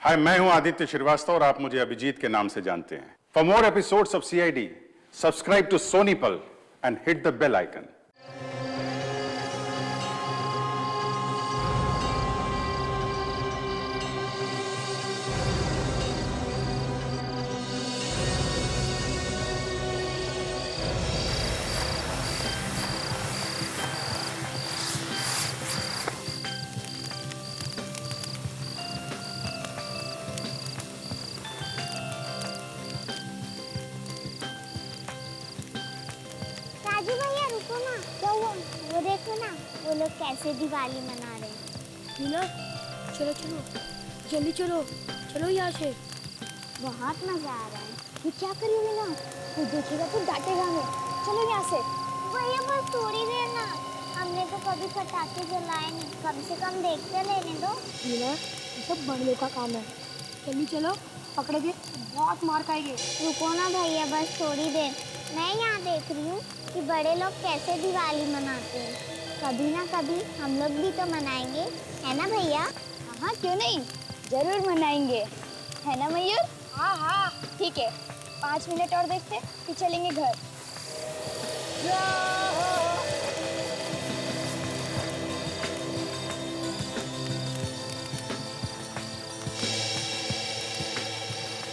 हाय, मैं हूं आदित्य श्रीवास्तव और आप मुझे अभिजीत के नाम से जानते हैं। For more episodes of CID, subscribe to Sony Pal and hit the bell icon. Raju भैया रुको ना, क्या हुआ? वो देखो ना, वो लोग कैसे दिवाली मना रहे हैं। मीना, चलो चलो, जल्दी चलो, चलो यहाँ से। बहुत मजा आ रहा है। ये क्या करी मीना? वो देखेगा तो डांटेगा हमें। चलो यहाँ से। भैया बस थोड़ी देर ना, हमने तो कभी पटाखे जलाए नहीं, कम से कम देखते लेने दो। मीना, ये सब बड़ों का काम है। जल्दी चलो, पकड़ेंगे बहुत मार खाएंगे। रुको ना भैया, बस थोड़ी देर। मैं यहाँ देख रही हूँ कि बड़े लोग कैसे दिवाली मनाते हैं। कभी ना कभी हम लोग भी तो मनाएंगे, है ना भैया? हाँ, क्यों नहीं, जरूर मनाएंगे, है ना मयूर? हाँ हाँ, ठीक है, 5 मिनट और देखते फिर चलेंगे घर।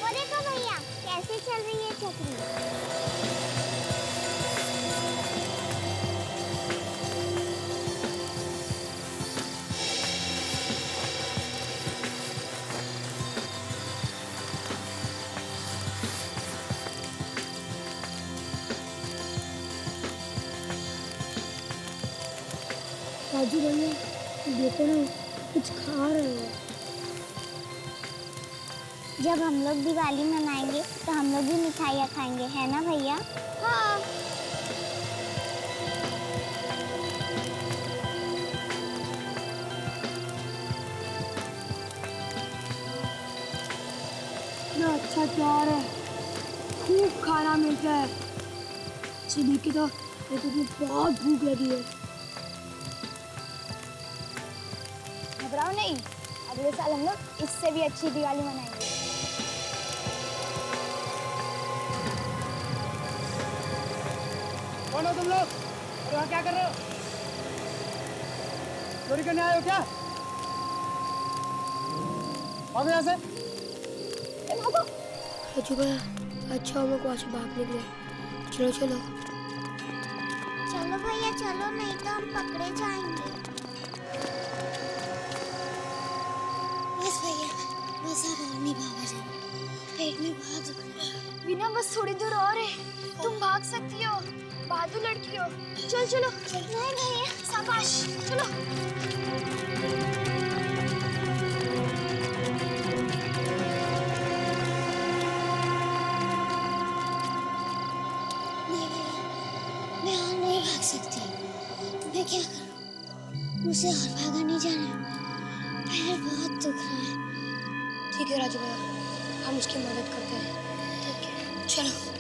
वो देखो भैया, कैसे चल रही है छतरी। राजू भैया, देखो ना, कुछ खा रहे हो। जब हम लोग दिवाली मनाएंगे तो हम लोग भी मिठाइयाँ खाएंगे, है ना भैया? हाँ, इतना अच्छा त्योहार है, खूब खाना मिलता है। इसे देख के तो मेरे को बहुत भूख लगी है। घबराओ नहीं, अगले साल हम लोग इससे भी अच्छी दिवाली मनाएंगे। कौन हो तुम लोग? और वहाँ क्या कर रहे हो? चोरी करने आए हो क्या? भागो यहाँ से। राजू भैया, अच्छा हम लोग वहाँ से भाग निकले। चलो चलो। चलो भैया चलो, नहीं तो हम पकड़े जाएंगे। बस भैया, बस अब और नहीं भागा जाना, पेट में बहुत दुख रहा है। बिना बस थोड़ी दूर और है, तुम भाग सकती हो, बहादुर लड़की हो। चल चलो। नहीं भैया, शाबाश, चलो। नहीं भैया, मैं और नहीं भाग सकती। मैं क्या करूं? मुझे और भागा नहीं जाना, पैर बहुत दुख रहा है। ठीक है राजू भैया, हम उसकी मदद करते हैं। ठीक है, चलो।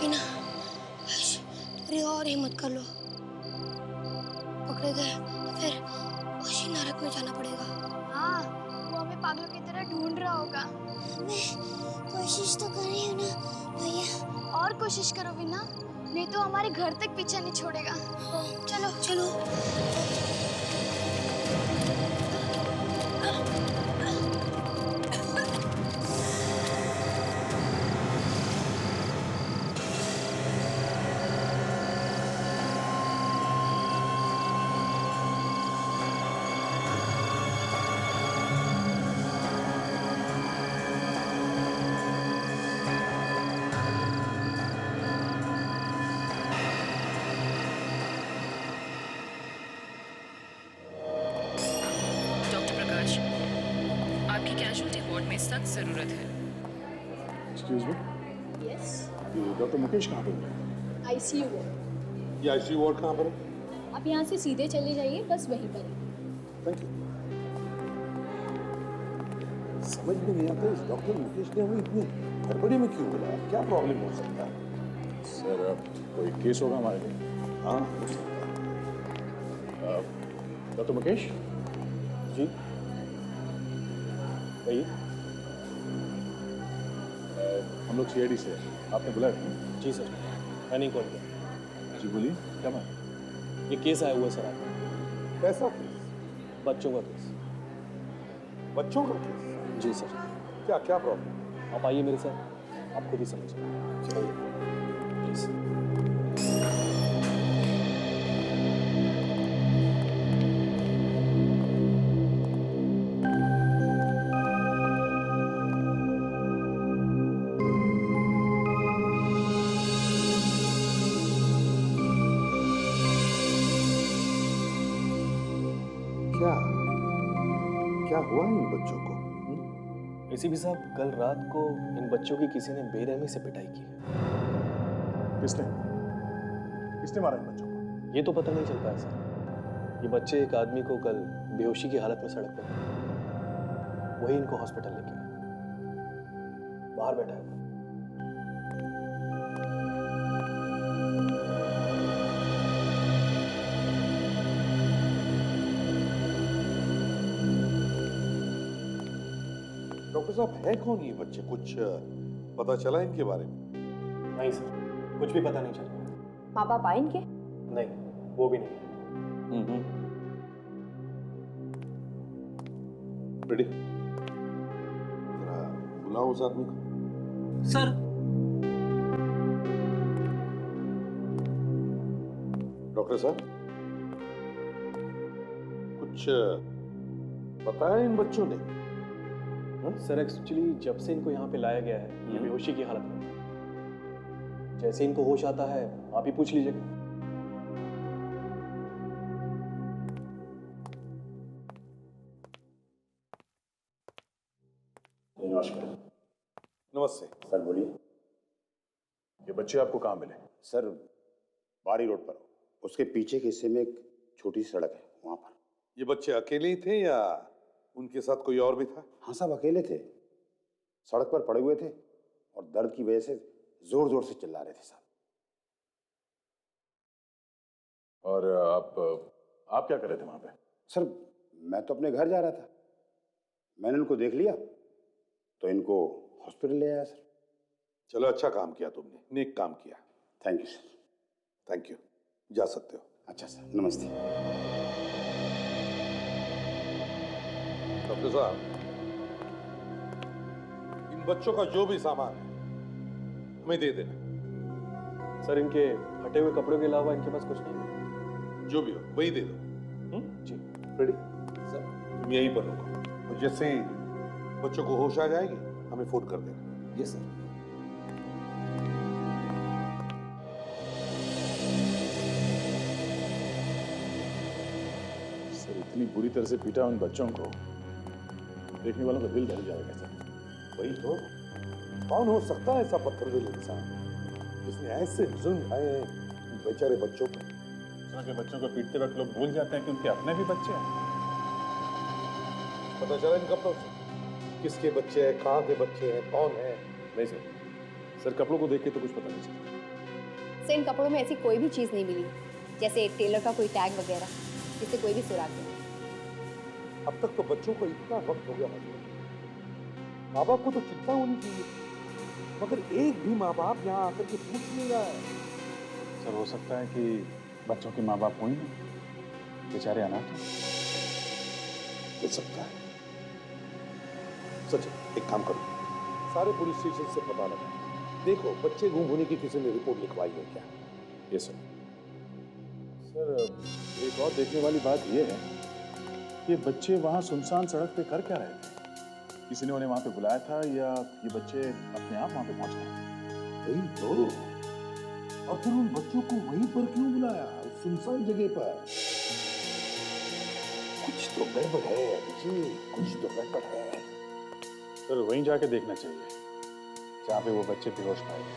मीना, थोड़ी और हिम्मत कर लो। पकड़े गए तो फिर उसी नरक में जाना पड़ेगा। हाँ, वो हमें पागलों की तरह ढूंढ रहा होगा। मैं कोशिश तो कर रही हूँ ना भैया। और कोशिश करो बिना, नहीं तो हमारे घर तक पीछा नहीं छोड़ेगा। चलो चलो। सख्त ज़रूरत है। Excuse me, yes, doctor Mukesh कहाँ पे मिले? आईसीयू है। ये आईसीयू वार्ड कहाँ पर है? आप यहाँ से सीधे चले जाइए, बस वहीं पर है। Thank you. समझ में नहीं आता इस डॉक्टर मुकेश ने हमें इतनी गड़बड़ी में क्यों बुलाया? क्या प्रॉब्लम हो सकता है? सर, कोई केस होगा हमारे लिए? हाँ, हो सकता है। डॉक्टर मुकेश जी, कहिए। हम लोग सीआईडी से हैं। आपने बुलाया था? जी सर, मैंने कॉल किया। जी बोलिए, क्या बात? ये केस आया हुआ है सर आपका। कैसा केस? बच्चों का केस। बच्चों का केस? जी सर। क्या क्या प्रॉब्लम? आप आइए मेरे साथ, आप खुद ही समझिए। चलिए। प्लीज। क्या क्या हुआ इन बच्चों को? एसीपी साहब, कल रात को इन बच्चों की किसी ने बेरहमी से पिटाई की है। किसने किसने मारा इन बच्चों को? ये तो पता नहीं चल पाया सर। ये बच्चे एक आदमी को कल बेहोशी की हालत में सड़क पर मिले। वही इनको हॉस्पिटल लेके आए। बाहर बैठा है वो। डॉक्टर साहब, है कौन ये बच्चे? कुछ पता चला इनके बारे में? नहीं सर, कुछ भी पता नहीं चल रहा। माँ बाप आए इनके? नहीं, वो भी नहीं। रेडी? जरा बुलाओ उस आदमी को। सर, डॉक्टर साहब, कुछ बताया इन बच्चों ने? सर एक्चुअली जब से इनको यहाँ पे लाया गया है ये बेहोशी की हालत में है। जैसे इनको होश आता है आप ही पूछ लीजिएगा। नमस्कार। नमस्ते सर बोलिए। ये बच्चे आपको कहाँ मिले? सर बाड़ी रोड पर, उसके पीछे के हिस्से में एक छोटी सी सड़क है, वहां पर। ये बच्चे अकेले ही थे या उनके साथ कोई और भी था? हाँ, सब अकेले थे, सड़क पर पड़े हुए थे और दर्द की वजह से जोर जोर से चिल्ला रहे थे साहब। और आप क्या कर रहे थे वहां पे? सर मैं तो अपने घर जा रहा था, मैंने उनको देख लिया तो इनको हॉस्पिटल ले आया सर। चलो, अच्छा काम किया तुमने, नेक काम किया। Thank you sir. Thank you, जा सकते हो। अच्छा सर, नमस्ते। डॉक्टर साहब, इन बच्चों का जो भी सामान है हमें दे देना। सर, इनके फटे हुए कपड़ों के अलावा इनके पास कुछ नहीं है। जो भी हो वही दे दो। जी। रेडी? सर तुम यहीं पर रुको और जैसे ही बच्चों को होश आ जाएगी हमें फोन कर देना। Yes sir. सर, इतनी बुरी तरह से पीटा उन बच्चों को, देखने वालों का दिल दहल जाएगा सर। वही तो, कौन हो सकता है ऐसा पत्थरदिल इंसान जिसने ऐसे जुल्म ढाए हैं बेचारे बच्चों पर? के बच्चों को पीटते वक्त लोग भूल जाते हैं कि उनके अपने भी बच्चे हैं। पता चला इन कपड़ों से किसके बच्चे हैं, कहाँ के बच्चे हैं, कौन है? नहीं सर, कपड़ों को देख के तो कुछ पता नहीं चलता। सर, इन कपड़ों में ऐसी कोई भी चीज़ नहीं मिली, जैसे टेलर का कोई टैग वगैरह, जिससे कोई भी सुराग नहीं। अब तक तो बच्चों को इतना वक्त हो गया, माँ बाप को तो चिंता होनी चाहिए, मगर एक भी माँ बाप यहाँ आकर के पूछ नहीं रहा है। सर हो सकता है कि बच्चों के माँ बाप हुई नहीं, बेचारे अनाथ हैं। हो सकता है। सच, एक काम करो, सारे पुलिस स्टेशन से पता लगा, देखो बच्चे गुम होने की किसी ने रिपोर्ट लिखवाई है क्या? Yes sir. सर, एक और देखने वाली बात यह है कि बच्चे वहां सुनसान सड़क पे कर क्या रहे थे? किसी ने उन्हें वहां पे बुलाया था या ये बच्चे अपने आप वहां पे पहुंच गए? वही तो, और फिर उन बच्चों को वहीं पर क्यों बुलाया, उस सुनसान जगह पर? कुछ तो गड़बड़ है अभिजीत, कुछ तो गड़बड़ है। सर वहीं जाके देखना चाहिए जहाँ पे वो बच्चे बेहोश पाए गए।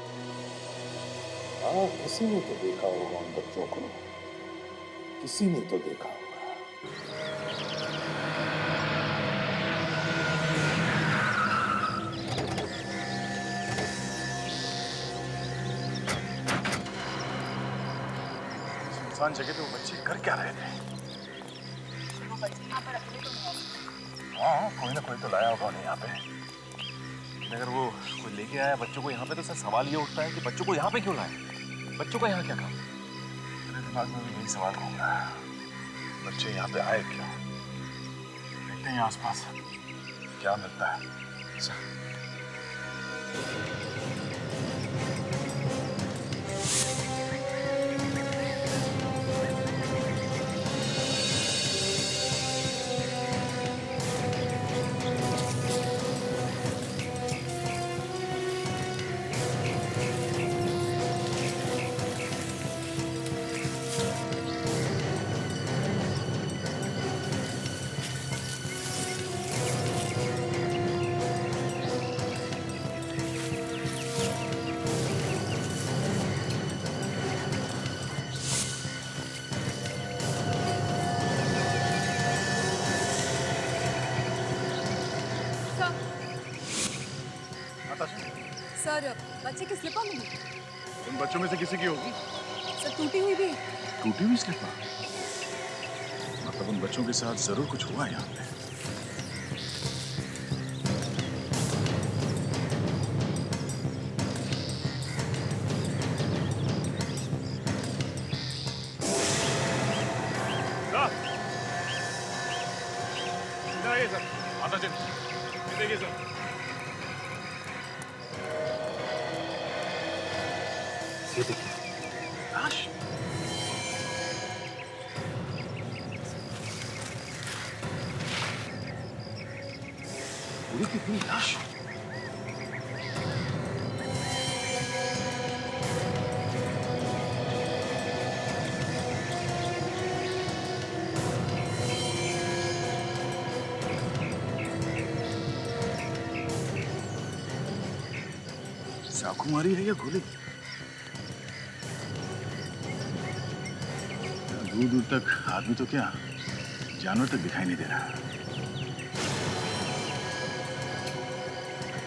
हाँ, किसी ने तो देखा होगा उन बच्चों को, किसी ने तो देखा होगा। सुनसान जगह पे वो बच्चे कर क्या रहे थे? हाँ, कोई ना कोई तो लाया होगा उन्हें यहाँ पे। अगर वो कोई लेके आया बच्चों को यहाँ पे तो सर सवाल ये उठता है कि बच्चों को यहाँ पे क्यों लाए? बच्चों का यहाँ क्या काम? मेरे दिमाग में भी यही सवाल घूम रहा है, बच्चे यहाँ पे आए क्यों? देखते हैं आसपास क्या मिलता है। सर बच्चे की स्लिपर मिली। उन बच्चों में से किसी की होगी। सर टूटी हुई भी। टूटी हुई स्लिपर? मतलब उन बच्चों के साथ जरूर कुछ हुआ यहाँ पे। सर आता चलिए, देखिए सर। ये देखिए लाश। पूरी की पूरी लाश। चाकू मारी है या गोली? दूर दूर तक आदमी तो क्या, जानवर तक दिखाई नहीं दे रहा।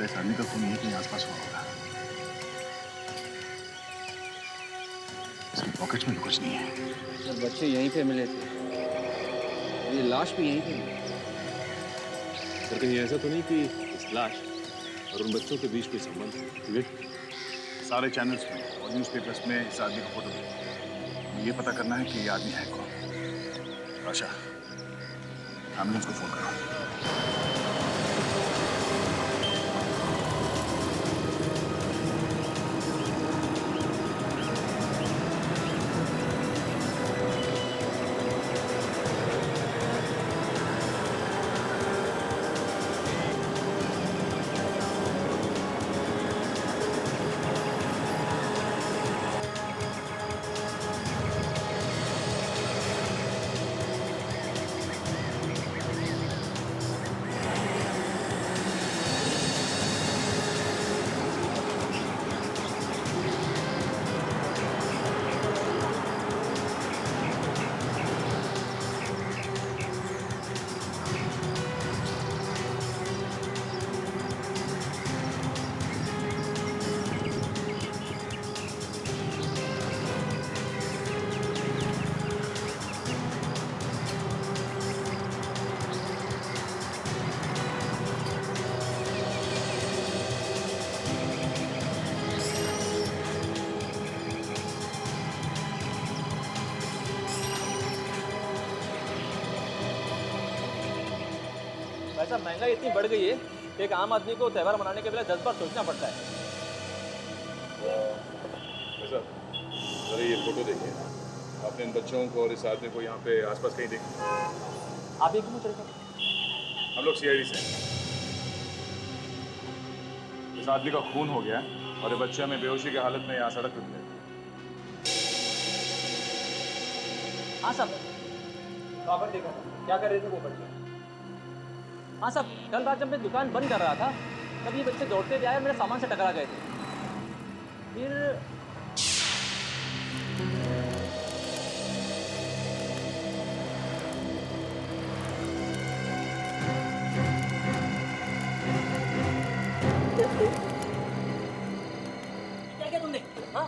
इस आदमी का खून यहीं कहीं आसपास हुआ होगा। इसकी पॉकेट्स में भी कुछ नहीं है। सर बच्चे यहीं पे मिले थे, ये लाश भी यहीं पे मिली। सर कहीं ऐसा तो नहीं कि इस लाश और उन बच्चों के बीच कोई संबंध है? सारे चैनल्स में और न्यूज़पेपर्स में इस आदमी का फोटो दिखा। ये पता करना है कि ये आदमी है कौन। आशा, एम्बुलेंस को फोन करो। वैसा महंगाई इतनी बढ़ गई है कि एक आम आदमी को त्यौहार मनाने के पहले 10 बार सोचना पड़ता है। अरे ये फोटो देखिए, आपने इन बच्चों को और इस आदमी को यहाँ पे आसपास कहीं देखा? आप एक चले जाओ। हम लोग CID से। इस आदमी का खून हो गया और ये बच्चे हमें बेहोशी की हालत में यहाँ सड़क पे मिले। हाँ साहब, तो देखा क्या कर रहे थे वो बच्चे? हाँ साहब, कल रात जब मैं दुकान बंद कर रहा था तब ये बच्चे दौड़ते हुए आए और मेरे सामान से टकरा गए थे। फिर क्या किया तुमने? हाँ,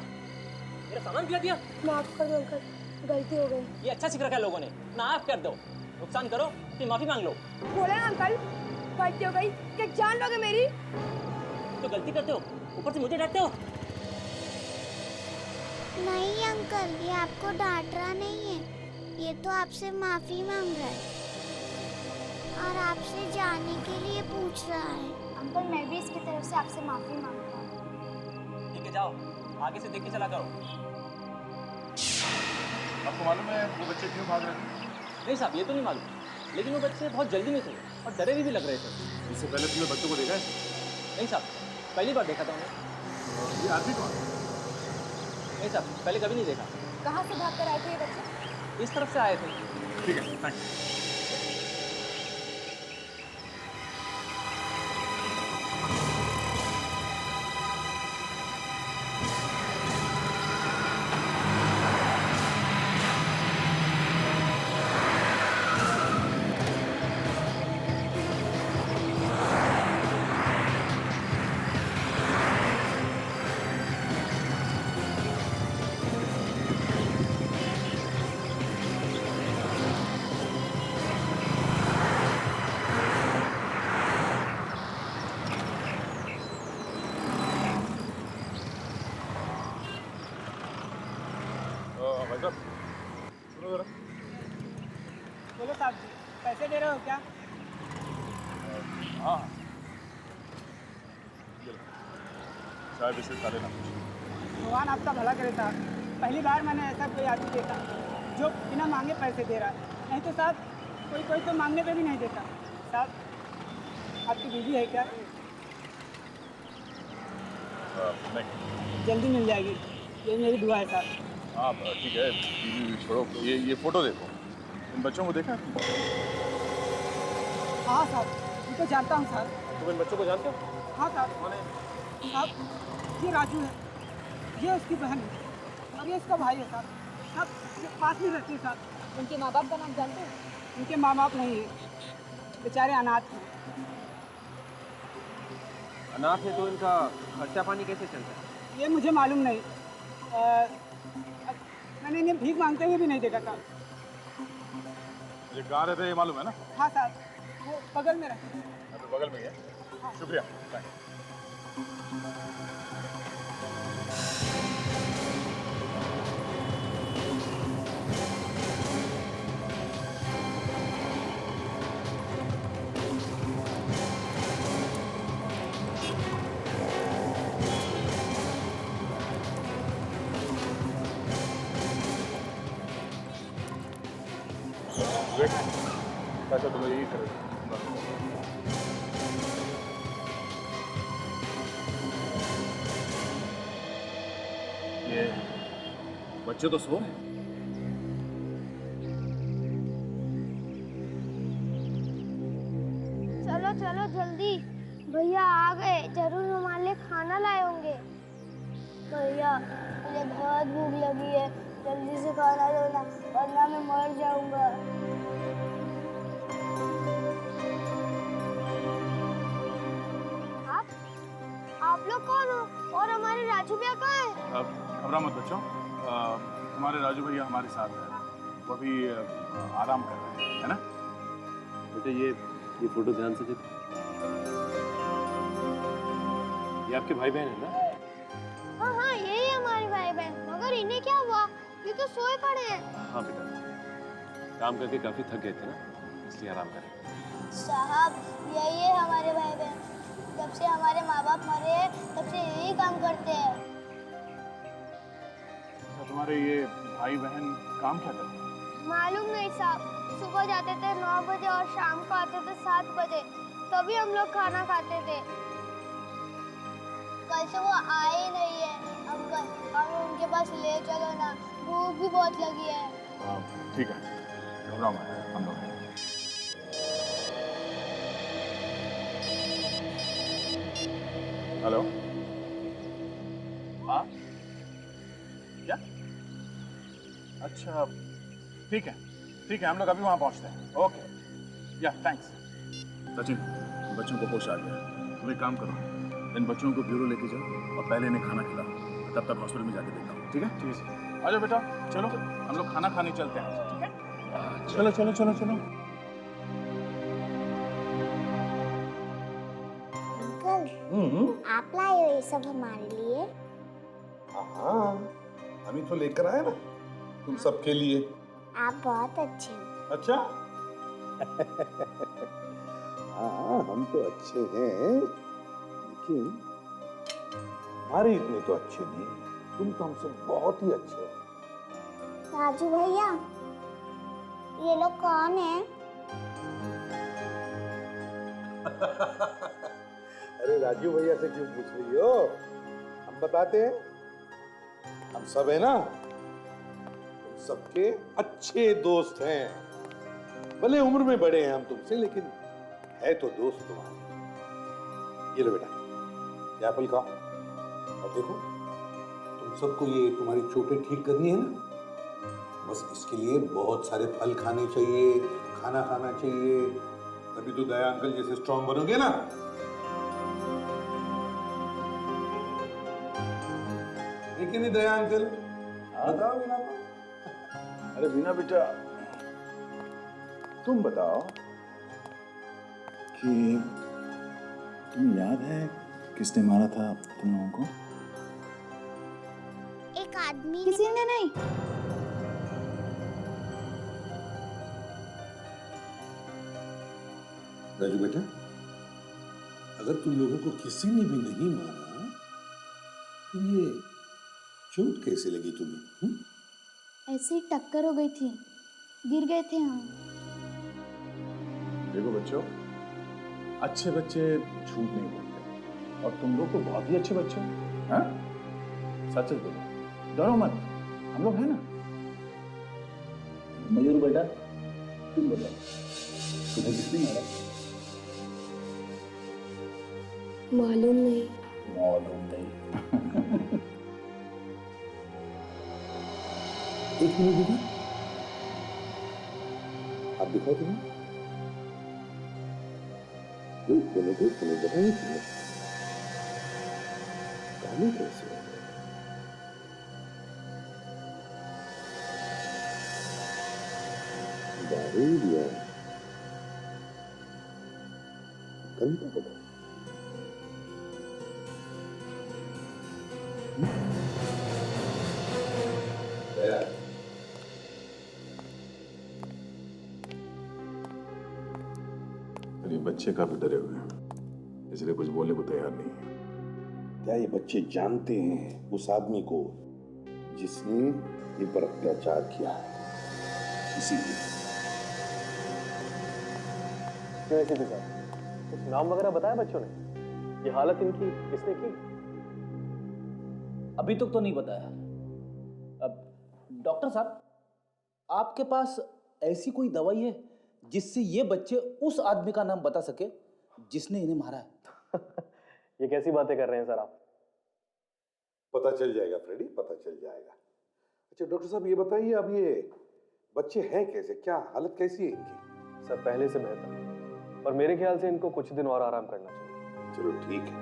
मेरा सामान गिरा दिया। माफ कर दो अंकल, गलती हो गई। ये अच्छा सीख रखा है लोगों ने। माफ कर दो, नुकसान करो फिर माफी मांग लो। बोला ना अंकल, गलती हो गई। क्या जान लोगे मेरी? तो गलती करते हो, ऊपर से मुझे डांटते हो। नहीं अंकल, ये आपको डांट रहा नहीं है, ये तो आपसे माफी मांग रहा है और आपसे जाने के लिए पूछ रहा है। अंकल मैं भी इसकी तरफ से आपसे माफी मांगता हूँ। ठीक है जाओ, आगे से देख के चला करो। आपको मालूम है वो बच्चे क्यों भाग रहे थे? नहीं साहब, ये तो नहीं मालूम, लेकिन वो बच्चे बहुत जल्दी में थे और डरे हुए भी लग रहे थे। इससे पहले तुमने बच्चों को देखा है? नहीं साहब, पहली बार देखा था उन्हें। ये आदमी कौन? नहीं साहब, पहले कभी नहीं देखा। कहाँ से भाग कर आए थे ये बच्चे? इस तरफ से आए थे। ठीक है, थैंक्स। भाई साहब सुनो जरा। बोलो साहब जी, पैसे दे रहे हो क्या? हाँ शायद इसे सारे ना पूछिए। भगवान आपका भला करे साहब, पहली बार मैंने ऐसा कोई आदमी देखा जो बिना मांगे पैसे दे रहा है। नहीं तो साहब कोई तो मांगने पे भी नहीं देता। साहब आपकी बीवी है क्या? नहीं। जल्दी मिल जाएगी, ये मेरी दुआ है साहब। हाँ ठीक है, बीवी छोड़ो। ये फोटो देखो, इन बच्चों को देखा है तुमने? हाँ साहब, इनको जानता हूँ साहब। तुम इन बच्चों को जानते हो? हाँ साहब। कौन है? साहब ये राजू है, ये उसकी बहन है और ये इसका भाई है साहब। साहब ये पास में रहते हैं साहब। उनके माँ बाप का नाम जानते हो? उनके माँ बाप नहीं है, बेचारे अनाथ हैं। अनाथ है तो इनका खर्चा पानी कैसे चलता है? ये मुझे मालूम नहीं। मैंने इन्हें भीख मांगते हुए भी नहीं देखा था। ये कहाँ रहते हैं ये मालूम है ना? हाँ साहब, वो बगल में रहते हैं। अभी बगल में ही है। शुक्रिया, थैंक्स। पैसा तो मैं यही कर ये बच्चे तो सो हैं। चलो चलो जल्दी, भैया आ गए, जरूर हमारे लिए खाना लाए होंगे। भैया मुझे बहुत भूख लगी है, जल्दी से खाना दो ना वरना मैं मर जाऊंगा। आप लोग कौन हो और हमारे राजू भैया कहाँ हैं? घबरा मत बच्चों, हमारे राजू भैया हमारे साथ हैं, वो अभी आराम कर रहे हैं, है ना? बेटे ये फोटो ध्यान से देखो। ये आपके भाई बहन है ना? हाँ हाँ यही हमारे भाई बहन, मगर इन्हें क्या हुआ? ये तो सोए पड़े हैं। हाँ बेटा, काम करके काफी थक गए थे ना, इसलिए आराम करें। साहब यही है हमारे भाई बहन, जब से हमारे माँ बाप मरे हैं तब से यही काम करते हैं। तो तुम्हारे ये भाई बहन काम क्या करते हैं? मालूम नहीं साहब, सुबह जाते थे 9 बजे और शाम को आते थे 7 बजे, तभी हम लोग खाना खाते थे। कल से वो आए ही नहीं है अंकल, हमें उनके पास ले चलो ना, भूख भी बहुत लगी है। ठीक है, घबराओ मत, हम लोग हैं। हेलो, हाँ क्या? अच्छा ठीक है, हम लोग अभी वहां पहुंचते हैं। ओके, या थैंक्स। सचिन, बच्चों को होश आ गया। तुम एक काम करो, इन बच्चों को ब्यूरो लेके जाओ और पहले इन्हें खाना खिलाओ। तब तक हॉस्पिटल में जाके देखता हूँ, ठीक है? ठीक है। आ जाओ बेटा, चलो हम लोग खाना खाने चलते हैं, ठीक है? चलो चलो चलो चलो। अंकल, आप लाए हो ये सब हमारे लिए? हाँ, हम ही तो लेकर आए ना तुम सबके लिए। आप बहुत अच्छे हो। अच्छा? हाँ, हम तो अच्छे हैं, लेकिन हमारे इतने तो अच्छे नहीं। तुम तो हमसे बहुत ही अच्छे हो। राजू भैया, ये लोग कौन है? अरे राजू भैया से क्यों पूछ रही हो? हम बताते हैं। हम सब है ना, तुम सबके अच्छे दोस्त हैं। भले उम्र में बड़े हैं हम तुमसे, लेकिन है तो दोस्त तुम्हारे। ये लो बेटा, ये एप्पल खाओ और देखो, तुम सबको ये तुम्हारी चोटें ठीक करनी है ना, बस इसके लिए बहुत सारे फल खाने चाहिए, खाना खाना चाहिए, तभी तो दया अंकल जैसे स्ट्रांग बनोगे ना। लेकिन नहीं दया अंकल, बताओ बिना। अरे बीना बेटा, तुम बताओ कि तुम्हें याद है किसने मारा था तुम लोगों को? एक आदमी किसी ने नहीं। राजू बेटा, अगर तुम लोगों को किसी ने भी नहीं मारा तो ये चोट कैसे लगी तुम्हें? ऐसे ही टक्कर हो गई थी, गिर गए थे हम। देखो बच्चों, अच्छे बच्चे झूठ नहीं बोलते और तुम लोग तो बहुत ही अच्छे बच्चे हो। हाँ? सच बोलो, डरो मत, हम लोग हैं ना। मयूर बेटा, तुम बताओ, तुम्हें किसने मारा? मालूम नहीं। मालूम नहीं। एक मिनट बेटा, आप दिखाओ तुम्हें। बोलो बताइए तुम्हें गाने कैसे हो? दिया घंटा बताओ। ये बच्चे काफी डरे हुए हैं, इसलिए कुछ बोलने को तैयार नहीं है। क्या ये बच्चे जानते हैं उस आदमी को जिसने इन पर अत्याचार किया है? इसीलिए क्यों ऐसे थे? कुछ नाम वगैरह बताया बच्चों ने? ये हालत इनकी किसने की? अभी तक तो नहीं बताया। अब डॉक्टर साहब, आपके पास ऐसी कोई दवाई है जिससे ये बच्चे उस आदमी का नाम बता सके जिसने इन्हें मारा है? ये कैसी बातें कर रहे हैं सर आप? पता चल जाएगा फ्रेडी, पता चल जाएगा। अच्छा डॉक्टर साहब, ये बताइए, अब ये बच्चे हैं कैसे, क्या हालत कैसी है इनकी? सर पहले से बेहतर, और मेरे ख्याल से इनको कुछ दिन और आराम करना चाहिए। चलो ठीक है,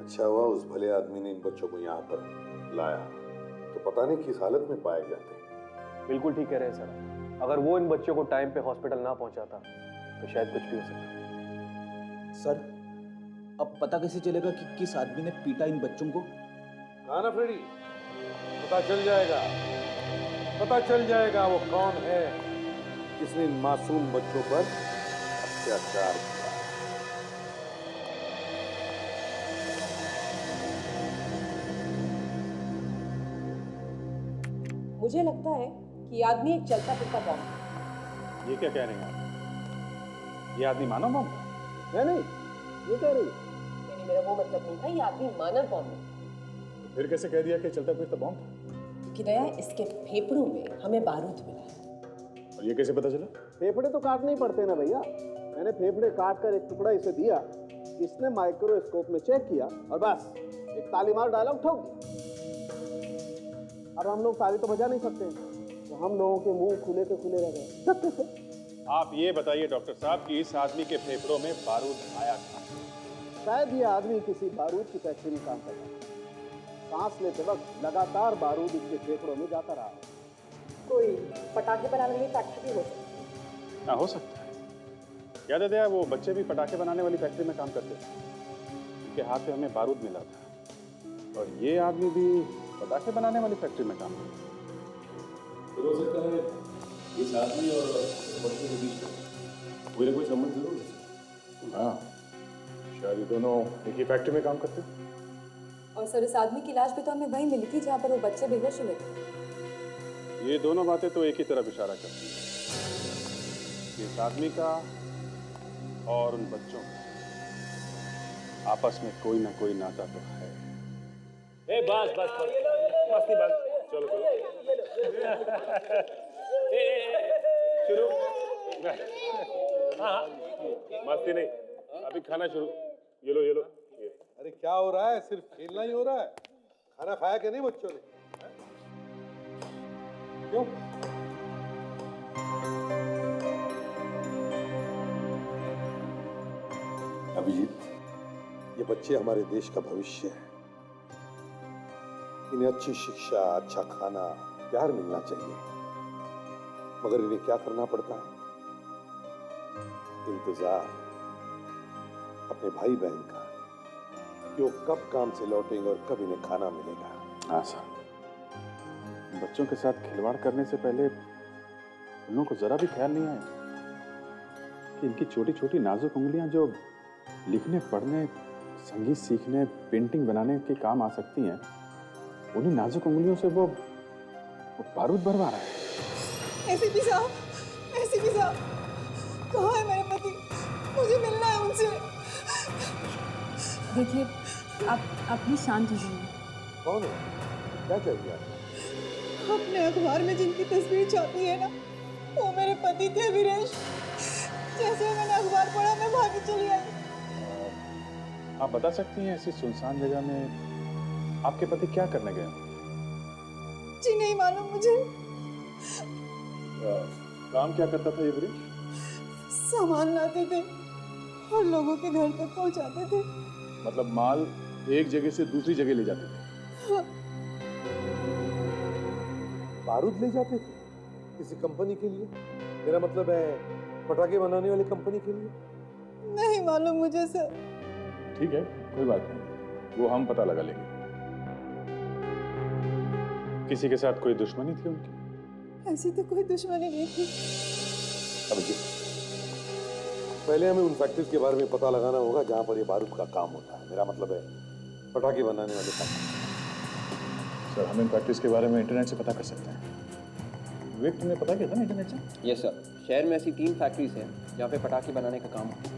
अच्छा हुआ उस भले आदमी ने इन बच्चों को यहाँ पर लाया, तो पता नहीं किस हालत में पाए जाते। बिल्कुल ठीक कह रहे हैं सर, अगर वो इन बच्चों को टाइम पे हॉस्पिटल ना पहुंचाता तो शायद कुछ भी हो सकता। सर, अब पता कैसे चलेगा कि किस आदमी ने पीटा इन बच्चों को? कहा ना फ्रेडी, पता चल जाएगा, पता चल जाएगा वो कौन है जिसने इन मासूम बच्चों पर अत्याचार किया। मुझे लगता है कि ये आदमी एक चलता फिरता बॉम्ब है। ये क्या कह रहे हैं आप? ये आदमी मानव बॉम्ब था? नहीं, ये कह रही। नहीं, मेरा वो मतलब नहीं था, ये आदमी मानव बॉम्ब है। फिर कैसे कह दिया कि चलता फिरता बॉम्ब था? क्योंकि दया, इसके फेफड़ों में हमें बारूद मिला है। और ये कैसे पता चला? फेफड़े तो काटने ही पड़ते ना भैया, मैंने फेफड़े काट कर एक टुकड़ा इसे दिया इसने माइक्रोस्कोप में चेक किया और बस एक ताली मार डायलॉग ठोक दिया। अब हम लोग ताली तो बजा नहीं सकते, तो हम लोगों के मुंह खुले के खुले रह गए। आप ये बताइए डॉक्टर साहब कि इस आदमी के फेफड़ों में बारूद आया था? शायद ये आदमी किसी बारूद की फैक्ट्री में काम करता है। सांस लेते वक्त लगातार बारूद इसके फेफड़ों में जाता रहा। कोई पटाखे बनाने वाली फैक्ट्री भी हो सकती है। हाँ, हो सकता है। याद है वो बच्चे भी पटाखे बनाने वाली फैक्ट्री में काम करते थे, उनके हाथ में हमें बारूद मिला था। और ये आदमी भी पटाखे बनाने वाली फैक्ट्री में काम करता है। हो सकता है इस आदमी और बच्चे के बीच में कोई ना कोई संबंध जरूर है। हाँ, शायद ये दोनों एक ही फैक्ट्री में काम करते हैं। और सर, इस आदमी की लाश भी तो हमें वहीं मिली थी जहाँ पर वो बच्चे बेहोश हुए थे। ये दोनों बातें तो एक ही तरफ इशारा करती हैं। इस आदमी का और उन बच्चों का आपस में कोई ना कोई नाता तो है। ए बस बस मस्ती बस, चलो शुरू। हाँ मस्ती नहीं, अभी खाना शुरू। ये लो ये लो। अरे क्या हो रहा है? सिर्फ खेलना ही हो रहा है? खाना खाया कि नहीं बच्चों ने? क्यों? अभिजीत, ये बच्चे हमारे देश का भविष्य है। इन्हें अच्छी शिक्षा, अच्छा खाना, प्यार मिलना चाहिए, मगर इन्हें क्या करना पड़ता है? इंतजार अपने भाई बहन का कि वो कब काम से लौटेंगे और कब इन्हें खाना मिलेगा। हाँ सर, बच्चों के साथ खिलवाड़ करने से पहले उन लोगों को जरा भी ख्याल नहीं आया कि इनकी छोटी छोटी नाजुक उंगलियां जो लिखने, पढ़ने, संगीत सीखने, पेंटिंग बनाने के काम आ सकती हैं, उन्हीं नाजुक उंगलियों से वो बारूद भरवा रहा है। एसीपी साहब, एसीपी साहब, कहाँ है मेरे पति? मुझे मिलना है उनसे। देखिए, आप भी शांत हो जाइए। कौन है? क्या चाहिए आपको? अपने अखबार में जिनकी तस्वीर छापी है ना, वो मेरे पति थे वीरेश। जैसे मैंने अखबार पढ़ा, मैं भागी चली आई। आप बता सकती हैं ऐसी सुनसान जगह में आपके पति क्या करने गए? जी नहीं मालूम मुझे। काम क्या करता था ये वीरेश? सामान लाते थे और लोगों के घर तक पहुंचाते थे। मतलब माल एक जगह से दूसरी जगह ले जाते थे? हाँ। बारूद ले जाते थे किसी कंपनी के लिए? मेरा मतलब है पटाखे बनाने वाली कंपनी के लिए? नहीं मालूम मुझे सर। ठीक है, कोई बात नहीं, वो हम पता लगा लेंगे। किसी के साथ कोई दुश्मनी थी उनकी? ऐसी तो कोई दुश्मनी नहीं थी। अभिजीत, पहले हमें उन फैक्ट्रीज के बारे में पता लगाना होगा जहां पर ये बारूद का काम होता है। मेरा मतलब है पटाखे बनाने वाले काम। सर, हम इन फैक्ट्रीज के बारे में इंटरनेट से पता कर सकते हैं। विवेक, तुमने पता किया था ना इंटरनेट से? यस सर, शहर में ऐसी 3 फैक्ट्रीज हैं जहाँ पे पटाखे बनाने का काम होता है।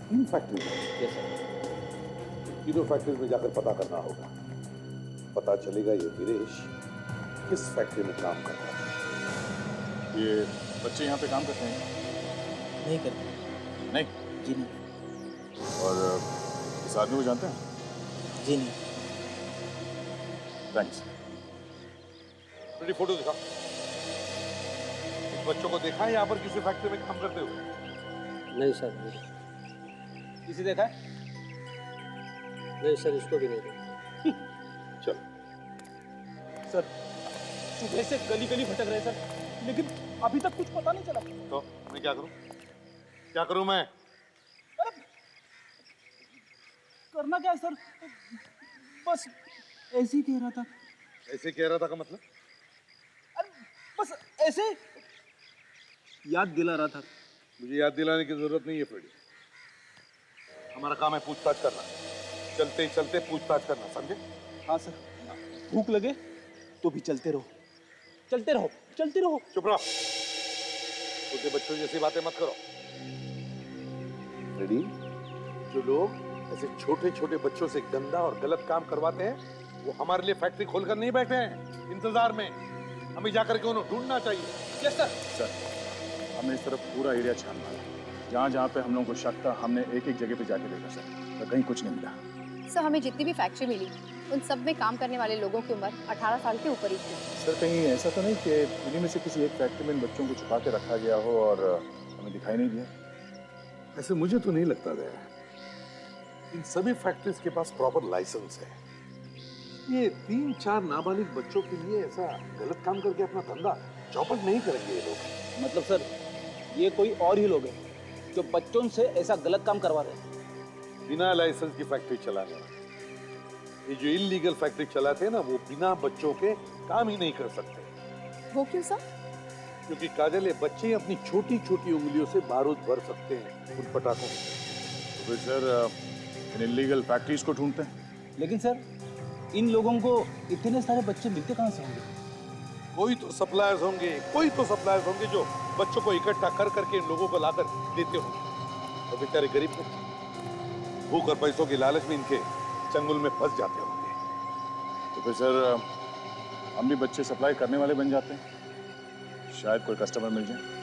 3 फैक्ट्रीज? Yes sir. तीनों फैक्ट्रीज में जाकर पता करना होगा। पता चलेगा ये वीरेश किस फैक्ट्री में काम करता है। ये बच्चे यहाँ पे काम करते हैं? नहीं करते। नहीं? जी नहीं। और इस आदमी को जानते हैं? जी नहीं। थैंक्स। मेरी फोटो दिखा। इस बच्चों को देखा है यहाँ पर किसी फैक्ट्री में काम करते हुए? नहीं सर, किसी देखा है? नहीं सर, इसको भी नहीं देखा। चलो सर, सुबह से गली गली भटक रहे सर, लेकिन अभी तक कुछ पता नहीं चला। तो मैं क्या करूं? क्या करूं मैं? करना क्या है सर? बस ऐसे ही कह रहा था। ऐसे कह रहा था का मतलब? बस ऐसे याद दिला रहा था। मुझे याद दिलाने की जरूरत नहीं है फ्रेडी। हमारा काम है पूछताछ करना। चलते ही चलते पूछताछ करना, समझे? हाँ सर, भूख लगे तो भी चलते रहो, चलते रहो, चलते रहो। चुप रहो, छोटे बच्चों जैसी बातें मत करो। फ्रेडी, जो लोग ऐसे छोटे छोटे बच्चों से गंदा और गलत काम करवाते हैं, वो हमारे लिए फैक्ट्री खोलकर नहीं बैठे हैं इंतजार में। हमें जाकर के उन्हें ढूंढना चाहिए। Yes sir. सर, हमने इस तरफ पूरा एरिया छान मारा, जहाँ जहाँ पे हम लोगों को शक था हमने एक एक जगह पे जाके देखा सर, पर कहीं कुछ नहीं मिला। सर हमें जितनी भी फैक्ट्री मिली उन सब में काम करने वाले लोगों की उम्र 18 साल के ऊपर ही थी। सर कहीं ऐसा तो नहीं कि इन्हीं में से किसी एक फैक्ट्री में इन बच्चों को छुपा के रखा गया हो और हमें दिखाई नहीं दिया? ऐसे मुझे तो नहीं लगता दया। इन सभी फैक्ट्रीज के पास प्रॉपर लाइसेंस है। ये 3-4 नाबालिग बच्चों के लिए ऐसा गलत काम करके अपना धंधा चौपट नहीं करेंगे ये लोग। मतलब सर ये कोई और ही लोग हैं जो बच्चों से ऐसा गलत काम करवा रहे हैं। बिना लाइसेंस की फैक्ट्री चलाने वाले, ये जो इलीगल फैक्ट्री चलाते हैं ना, वो बिना बच्चों के काम ही नहीं कर सकते। वो क्यों सर? क्योंकि काजल, ये बच्चे अपनी छोटी छोटी उंगलियों से बारूद भर सकते हैं उन पटाखों में। तो फिर सर इन इलीगल फैक्ट्रीज को ढूंढते हैं। लेकिन सर इन लोगों को इतने सारे बच्चे मिलते कहाँ से होंगे? कोई तो सप्लायर्स होंगे जो बच्चों को इकट्ठा कर करके इन लोगों को लाकर देते होंगे। और बेचारे गरीब बच्चे भूख और पैसों की लालच में इनके चंगुल में फंस जाते होंगे। तो फिर सर हम भी बच्चे सप्लाई करने वाले बन जाते हैं, शायद कोई कस्टमर मिल जाए।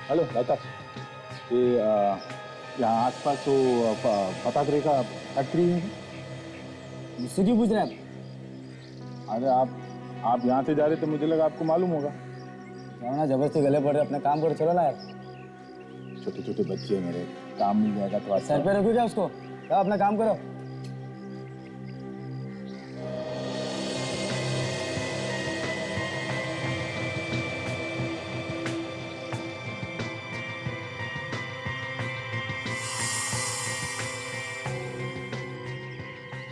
हेलो लाइका, ये यहाँ आसपास तो पटाखे का फैक्ट्री है, मुझसे क्यों पूछ रहे हैं आप? अरे आप यहाँ से जा रहे तो मुझे लगा आपको मालूम होगा। ना जबरदस्ती गले पड़ रहे, अपने काम करो, चलो ना यार। छोटे छोटे बच्चे हैं मेरे, काम मिल जाएगा तो सर पे रखो क्या उसको, तो अपना काम करो।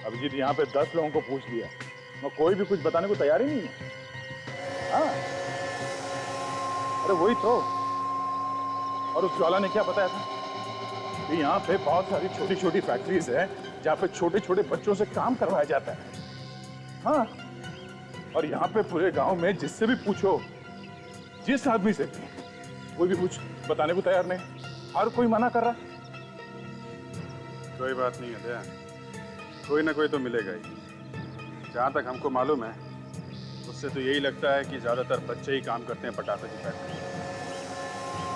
अभिजीत, यहाँ पे 10 लोगों को पूछ लिया, मैं कोई भी कुछ बताने को तैयार ही नहीं है। हाँ, अरे वही तो। और उस ज्वाला ने क्या बताया था कि यहाँ पे बहुत सारी छोटी छोटी फैक्ट्रीज है जहाँ पे छोटे छोटे बच्चों से काम करवाया जाता है। हाँ, और यहाँ पे पूरे गांव में जिससे भी पूछो, जिस आदमी से, कोई भी कुछ बताने को तैयार नहीं, हर कोई मना कर रहा। कोई बात नहीं है दया, कोई ना कोई तो मिलेगा ही। जहाँ तक हमको मालूम है उससे तो यही लगता है कि ज्यादातर बच्चे ही काम करते हैं पटाखे की फैक्ट्री।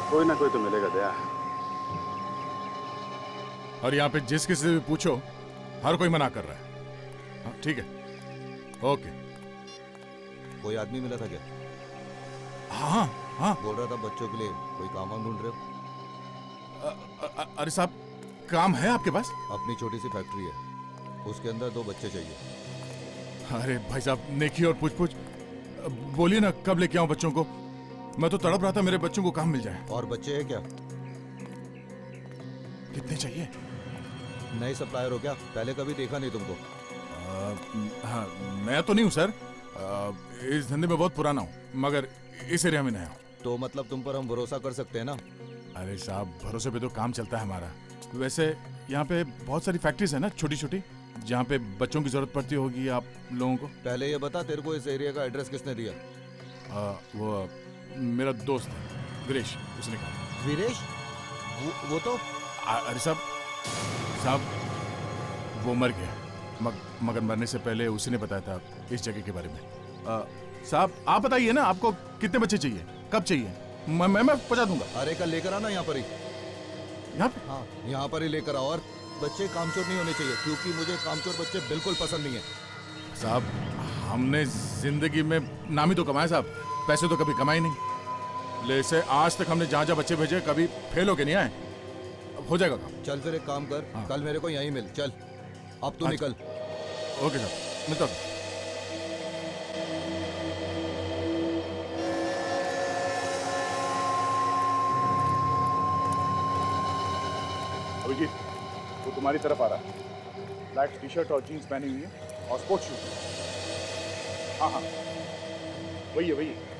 कोई ना कोई तो मिलेगा दया। और यहाँ पे जिस किसी से भी पूछो हर कोई मना कर रहा है। हाँ ठीक है, ओके। कोई आदमी मिला था क्या? हाँ हाँ, बोल रहा था बच्चों के लिए कोई काम वाम ढूंढ रहे हो। अरे साहब, काम है आपके पास? अपनी छोटी सी फैक्ट्री है, उसके अंदर 2 बच्चे चाहिए। अरे भाई साहब, नेकी और पूछ बोलिए ना, कब लेके आऊं बच्चों को? मैं तो तड़प रहा था मेरे बच्चों को काम मिल जाए। और बच्चे हैं क्या? कितने चाहिए? नए सप्लायर हो क्या? पहले कभी देखा नहीं तुमको। हाँ, मैं तो नहीं हूँ सर, इस धंधे में बहुत पुराना हूँ, मगर इस एरिया में नया हूँ। तो मतलब तुम पर हम भरोसा कर सकते हैं ना? अरे साहब, भरोसे पे तो काम चलता है हमारा। वैसे यहाँ पे बहुत सारी फैक्ट्रीज है ना छोटी छोटी, जहाँ पे बच्चों की जरूरत पड़ती होगी आप लोगों को। पहले ये बता, तेरे को इस एरिया का एड्रेस किसने दिया? वो मेरा दोस्त है वीरेश, उसने कहा। वीरेश? वो तो अरे साहब वो मर गया, मगर मरने से पहले उसी ने बताया था इस जगह के बारे में। साहब आप बताइए ना, आपको कितने बच्चे चाहिए, कब चाहिए? मैं पहुंचा दूंगा। अरे कल लेकर आना यहाँ पर ही। यहाँ पे? हाँ, यहाँ पर ही लेकर आओ। और बच्चे कामचोर नहीं होने चाहिए, क्योंकि मुझे कामचोर बच्चे बिल्कुल पसंद नहीं है। साहब हमने जिंदगी में नाम ही तो कमाया साहब, पैसे तो कभी कमाए नहीं। ले आज तक हमने जहाँ जहाँ बच्चे भेजे कभी फेल होके नहीं आए। अब हो जाएगा काम। चल फिर एक काम कर, कल मेरे को यहीं मिल। चल अब तू निकल। ओके सर, मिलता हूँ। अभिजीत, वो तुम्हारी तरफ आ रहा है। ब्लैक टी शर्ट और जीन्स पहनी हुई है और स्पोर्ट्स शूज। हाँ हाँ, वही है वही है।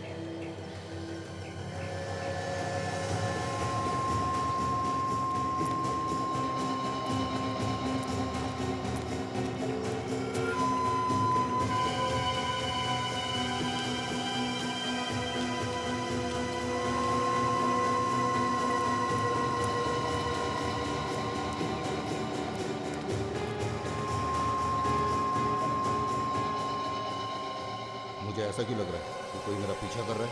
मुझे ऐसा क्यों लग रहा है कि कोई मेरा पीछा कर रहा है?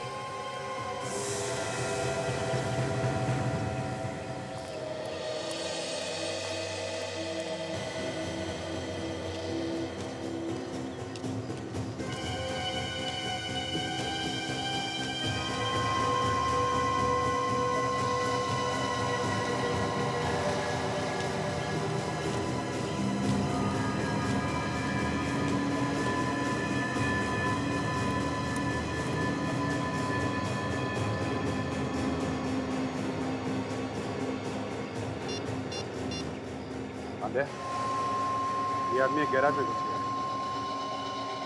ये आदमी एक गैराज में घुस गया है।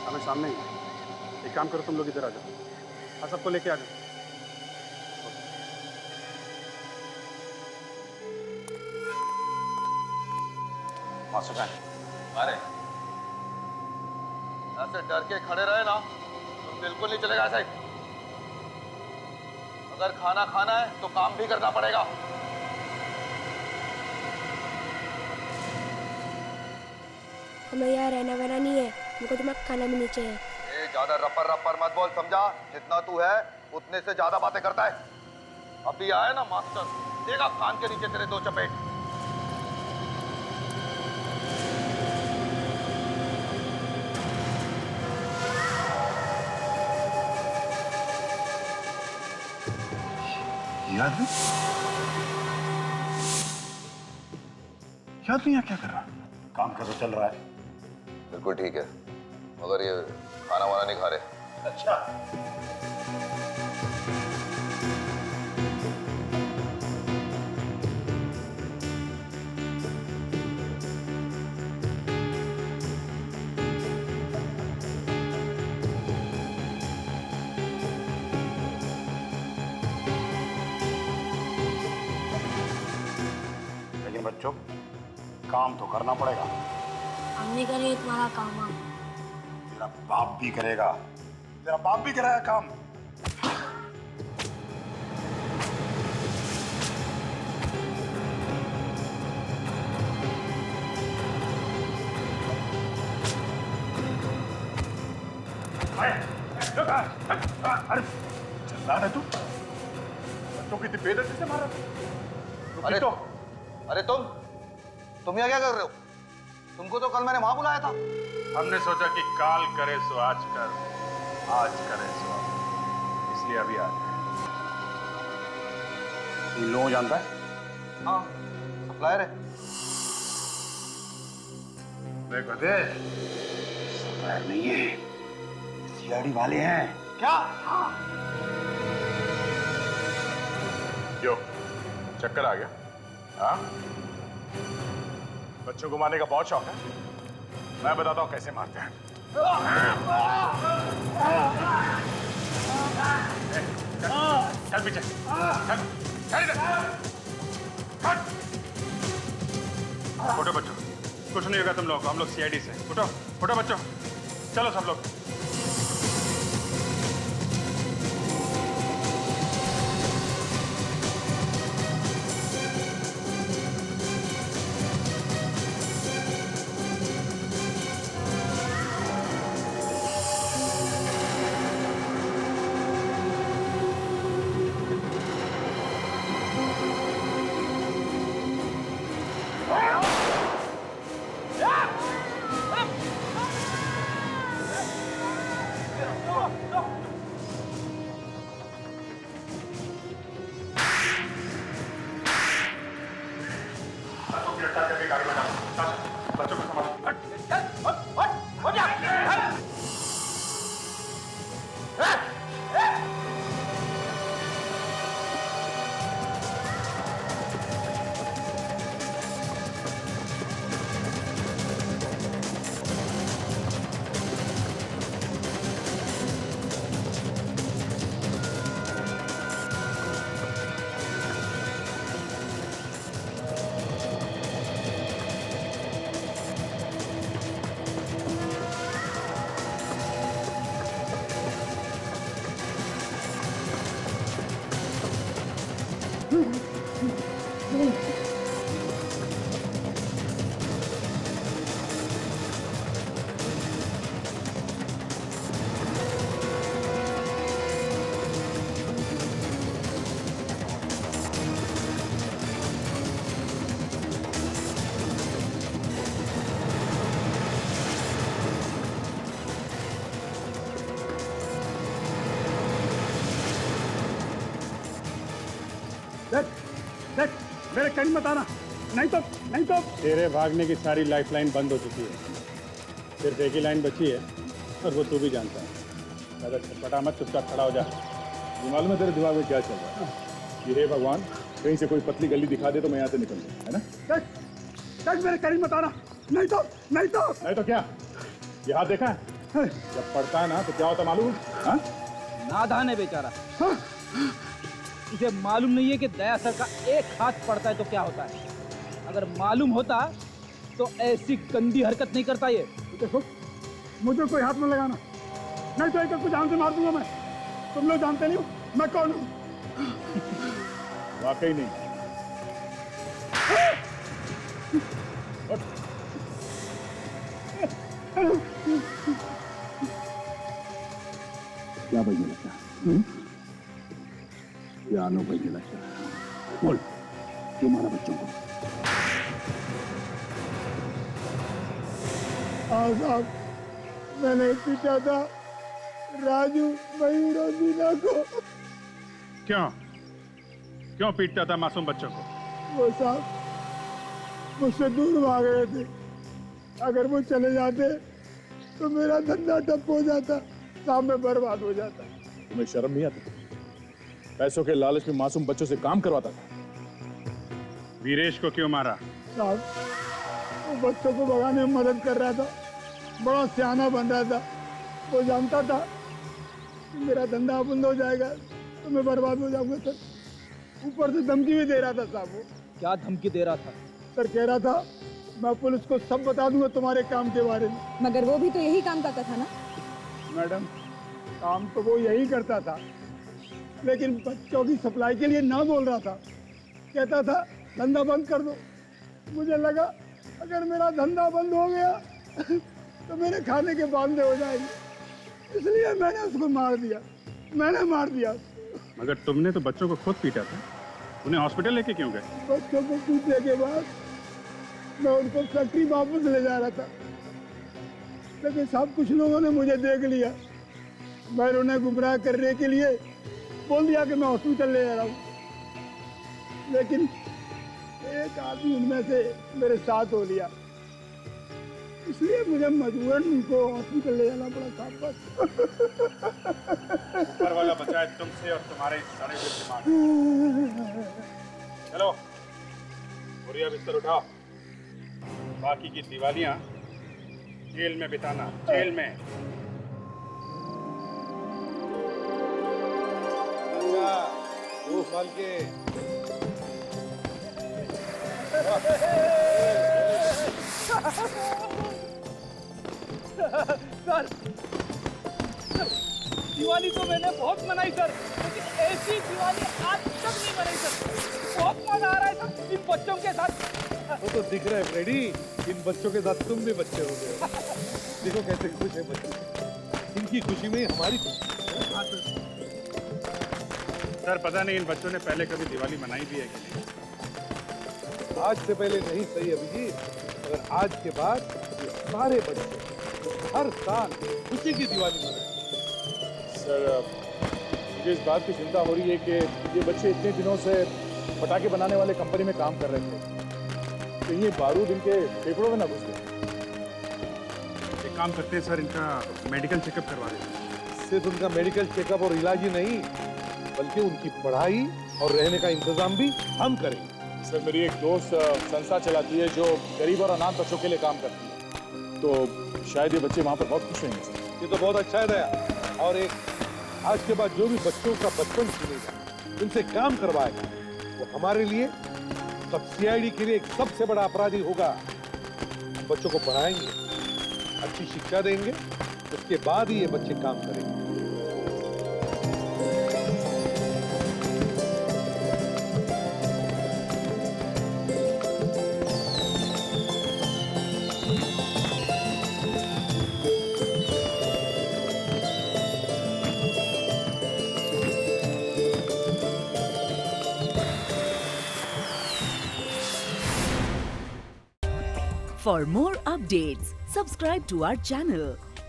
हमें सामने ही है। एक काम करो, तुम लोग इधर आ जाओ। हाँ, सबको लेके आ जाओ। अरे ऐसे डर के खड़े रहे ना तो बिल्कुल नहीं चलेगा ऐसे। अगर खाना खाना है तो काम भी करना पड़ेगा। हमें यहाँ रहना वहना नहीं है, हमको तुम्हारा खाना भी नहीं चाहिए। ए, ज्यादा रपर रपर मत बोल, समझा? जितना तू है उतने से ज्यादा बातें करता है। अभी आया ना मास्टर, देगा कान के नीचे तेरे दो चपेट। याद नहीं यहाँ क्या कर रहा? काम कैसा चल रहा है? बिल्कुल ठीक है, मगर ये खाना वाना नहीं खा रहे। अच्छा, लेकिन बच्चों काम तो करना पड़ेगा। हम नहीं करेंगे तुम्हारा काम। तेरा बाप भी करेगा, तेरा बाप भी करेगा काम। अरे चिल्ला रहा तू? बच्चों की बेइज्जती से मारा तू? अरे अरे तुम यहाँ क्या कर रहे हो? तुमको तो कल मैंने वहां बुलाया था। हमने सोचा कि काल करे सो आज कर, आज करे सो अब, इसलिए अभी आ गए। इन लोगों जानता है? हाँ, सप्लायर है। देखो दे, सप्लायर नहीं है, सीआईडी वाले हैं। क्या? हाँ। यो, चक्कर आ गया? हाँ? बच्चों को मारने का बहुत शौक है। मैं बताता हूँ कैसे मारते हैं। चल पीछे, चल, चल इधर। हट। उठो बच्चों, कुछ नहीं होगा तुम लोग, हम लोग सीआईडी से। उठो, उठो बच्चों, चलो सब लोग। बच्चों को संभालो। देख, मेरे कहीं मत आना, नहीं तो तेरे भागने की सारी लाइफलाइन बंद हो चुकी है। सिर्फ एक ही लाइन बची है और वो तू भी जानता है। ज्यादा छटपटा मत, चुपचाप खड़ा हो जा। ये मालूम है तेरे दिमाग में क्या चल रहा है? कि हे भगवान, कहीं से कोई पतली गली दिखा दे तो मैं यहाँ से निकल जाऊँ, है ना? देख, मेरे कहीं मत आना, नहीं तो क्या? ये हाथ देखा है? जब पड़ता है ना तो क्या होता मालूम है? नादान है बेचारा। इसे मालूम नहीं है कि दया सर का एक हाथ पड़ता है तो क्या होता है। अगर मालूम होता तो ऐसी गंदी हरकत नहीं करता ये। देखो, मुझे कोई हाथ में लगाना, नहीं तो एक को जान से मार दूंगा मैं। तुम लोग जानते नहीं हो मैं कौन हूँ। वाकई नहीं। क्या बजने लगता है? पियानो बजने लगता है। बोल, क्यों मारा बच्चों को? साहब, मैंने पीटा था राजू, मयूर और मीना को। क्यों पीटता था मासूम बच्चों को? वो साहब मुझसे दूर भाग रहे थे। अगर वो चले जाते तो मेरा धंधा ठप हो जाता, साहब मैं बर्बाद हो जाता। तुम्हें शर्म नहीं आती? पैसों के लालच में मासूम बच्चों से काम करवाता था। वीरेश को क्यों मारा? साहब, वो बच्चों को भगाने में मदद कर रहा था, बड़ा सियाना बन रहा था। वो जानता था कि मेरा धंधा बंद हो जाएगा तो मैं बर्बाद हो जाऊंगा सर। ऊपर से धमकी भी दे रहा था साहब। वो क्या धमकी दे रहा था? सर कह रहा था मैं पुलिस को सब बता दूंगा तुम्हारे काम के बारे में। मगर वो भी तो यही काम करता था ना? मैडम, काम तो वो यही करता था, लेकिन बच्चों की सप्लाई के लिए ना बोल रहा था। कहता था धंधा बंद कर दो। मुझे लगा अगर मेरा धंधा बंद हो गया तो मेरे खाने के बांधे हो जाएंगे, इसलिए मैंने उसको मार दिया। मगर तुमने तो बच्चों को खुद पीटा था, उन्हें हॉस्पिटल लेके क्यों गए? बच्चों को पीटने के बाद मैं उनको फैक्ट्री वापस ले जा रहा था, लेकिन साहब कुछ लोगों ने मुझे देख लिया। मैंने उन्हें गुमराह करने के लिए बोल दिया कि मैं हॉस्पिटल ले जा रहा हूँ, लेकिन एक आदमी उनमें से मेरे साथ हो लिया, इसलिए मुझे मजबूरन उनको हॉस्पिटल ले जाना पड़ा साहब। ऊपर वाला बचाए तुमसे और तुम्हारे सड़े हुए दिमाग। चलो, बोरिया बिस्तर उठाओ। बाकी की दिवालियां जेल में बिताना, जेल में। दो साल के सर, दिवाली तो मैंने बहुत मनाई सर, लेकिन ऐसी दिवाली आज तक नहीं मनाई सर। बहुत मजा आ रहा है सर इन बच्चों के साथ। वो तो दिख रहा है फ्रेडी, इन बच्चों के साथ तुम भी बच्चे हो गए। देखो कैसे खुश है बच्चे, इनकी खुशी में हमारी खुशी। सर पता नहीं इन बच्चों ने पहले कभी दिवाली मनाई भी है कि नहीं? आज से पहले नहीं सही अभिजीत, मगर आज के बाद ये सारे बच्चे हर साल खुशी की दिवाली मनाएंगे। सर, मुझे इस बात की चिंता हो रही है कि ये बच्चे इतने दिनों से पटाखे बनाने वाले कंपनी में काम कर रहे थे, तो ये बारूद इनके फेफड़ों में ना घुस गए। काम करते हैं सर, इनका मेडिकल चेकअप करवा देते हैं। सिर्फ उनका मेडिकल चेकअप और इलाज ही नहीं, बल्कि उनकी पढ़ाई और रहने का इंतजाम भी हम करेंगे। सर मेरी एक दोस्त संस्था चलाती है जो गरीब और अनाथ बच्चों के लिए काम करती है, तो शायद ये बच्चे वहाँ पर बहुत खुश रहेंगे सर। ये तो बहुत अच्छा है दया। और एक, आज के बाद जो भी बच्चों का बचपन छीनेगा, उनसे काम करवाएगा, वो हमारे लिए तब सीआईडी के लिए एक सबसे बड़ा अपराधी होगा। बच्चों को पढ़ाएंगे, अच्छी शिक्षा देंगे, उसके बाद ही ये बच्चे काम करेंगे। For more updates, subscribe to our channel,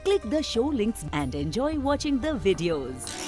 click the show links and enjoy watching the videos.